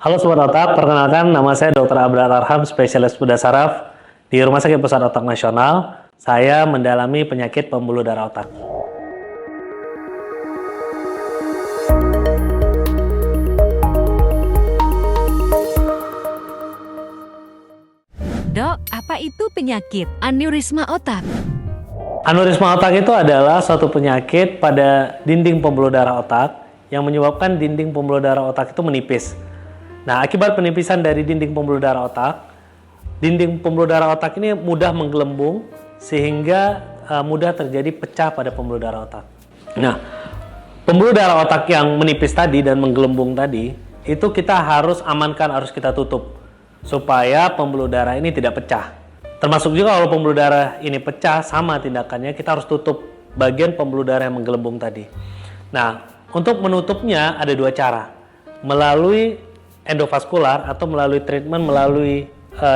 Halo Sobat Otak, perkenalkan nama saya Dr. Abrar Arham, spesialis bedah saraf di Rumah Sakit Pusat Otak Nasional. Saya mendalami penyakit pembuluh darah otak. Dok, apa itu penyakit aneurisma otak? Aneurisma otak itu adalah suatu penyakit pada dinding pembuluh darah otak yang menyebabkan dinding pembuluh darah otak itu menipis. Nah, akibat penipisan dari dinding pembuluh darah otak ini mudah menggelembung sehingga mudah terjadi pecah pada pembuluh darah otak. Nah, pembuluh darah otak yang menipis tadi dan menggelembung tadi, itu kita harus amankan, harus kita tutup supaya pembuluh darah ini tidak pecah. Termasuk juga kalau pembuluh darah ini pecah, sama tindakannya, kita harus tutup bagian pembuluh darah yang menggelembung tadi. Nah, untuk menutupnya ada dua cara. Melalui endovaskular atau melalui treatment melalui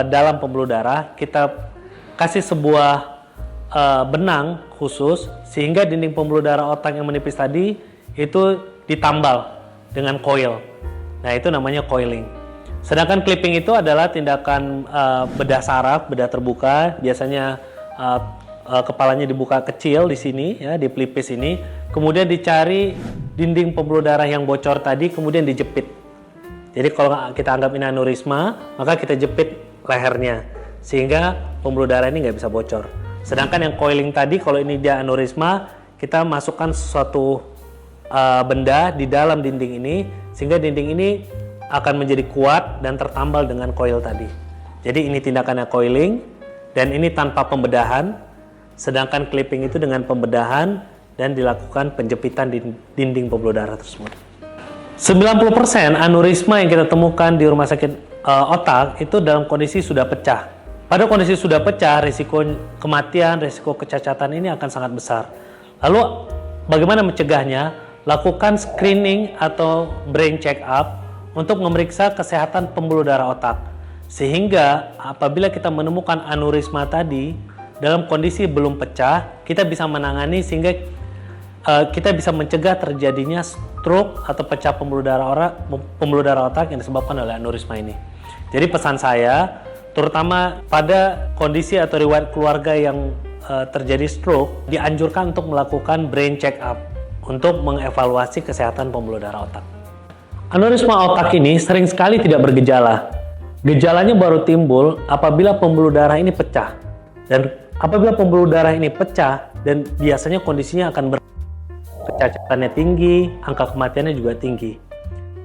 dalam pembuluh darah, kita kasih sebuah benang khusus sehingga dinding pembuluh darah otak yang menipis tadi itu ditambal dengan coil. Nah, itu namanya coiling. Sedangkan clipping itu adalah tindakan bedah saraf, bedah terbuka, biasanya kepalanya dibuka kecil di sini, ya, di pelipis ini, kemudian dicari dinding pembuluh darah yang bocor tadi, kemudian dijepit. Jadi kalau kita anggap ini aneurisma, maka kita jepit lehernya sehingga pembuluh darah ini nggak bisa bocor. Sedangkan yang coiling tadi, kalau ini dia aneurisma, kita masukkan sesuatu benda di dalam dinding ini sehingga dinding ini akan menjadi kuat dan tertambal dengan coil tadi. Jadi ini tindakannya coiling dan ini tanpa pembedahan, sedangkan clipping itu dengan pembedahan dan dilakukan penjepitan di dinding pembuluh darah tersebut. 90% aneurisma yang kita temukan di rumah sakit otak itu dalam kondisi sudah pecah. Pada kondisi sudah pecah, risiko kematian, risiko kecacatan ini akan sangat besar. Lalu bagaimana mencegahnya? Lakukan screening atau brain check up untuk memeriksa kesehatan pembuluh darah otak. Sehingga apabila kita menemukan aneurisma tadi dalam kondisi belum pecah, kita bisa menangani sehingga kita bisa mencegah terjadinya stroke atau pecah pembuluh darah otak yang disebabkan oleh aneurisma ini. Jadi pesan saya, terutama pada kondisi atau riwayat keluarga yang terjadi stroke, dianjurkan untuk melakukan brain check up untuk mengevaluasi kesehatan pembuluh darah otak. Aneurisma otak ini sering sekali tidak bergejala. Gejalanya baru timbul apabila pembuluh darah ini pecah. Dan apabila pembuluh darah ini pecah dan biasanya kondisinya akan kecacatannya tinggi, angka kematiannya juga tinggi.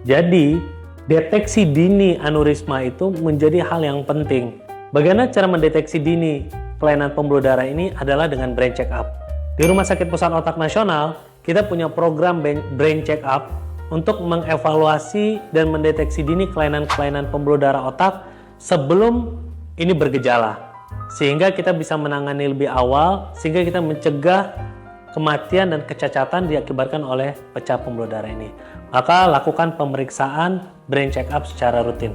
Jadi, deteksi dini aneurisma itu menjadi hal yang penting. Bagaimana cara mendeteksi dini kelainan pembuluh darah ini adalah dengan brain check up. Di Rumah Sakit Pusat Otak Nasional, kita punya program brain check up untuk mengevaluasi dan mendeteksi dini kelainan-kelainan pembuluh darah otak sebelum ini bergejala. Sehingga kita bisa menangani lebih awal, sehingga kita mencegah kematian dan kecacatan diakibatkan oleh pecah pembuluh darah ini. Maka lakukan pemeriksaan brain check up secara rutin.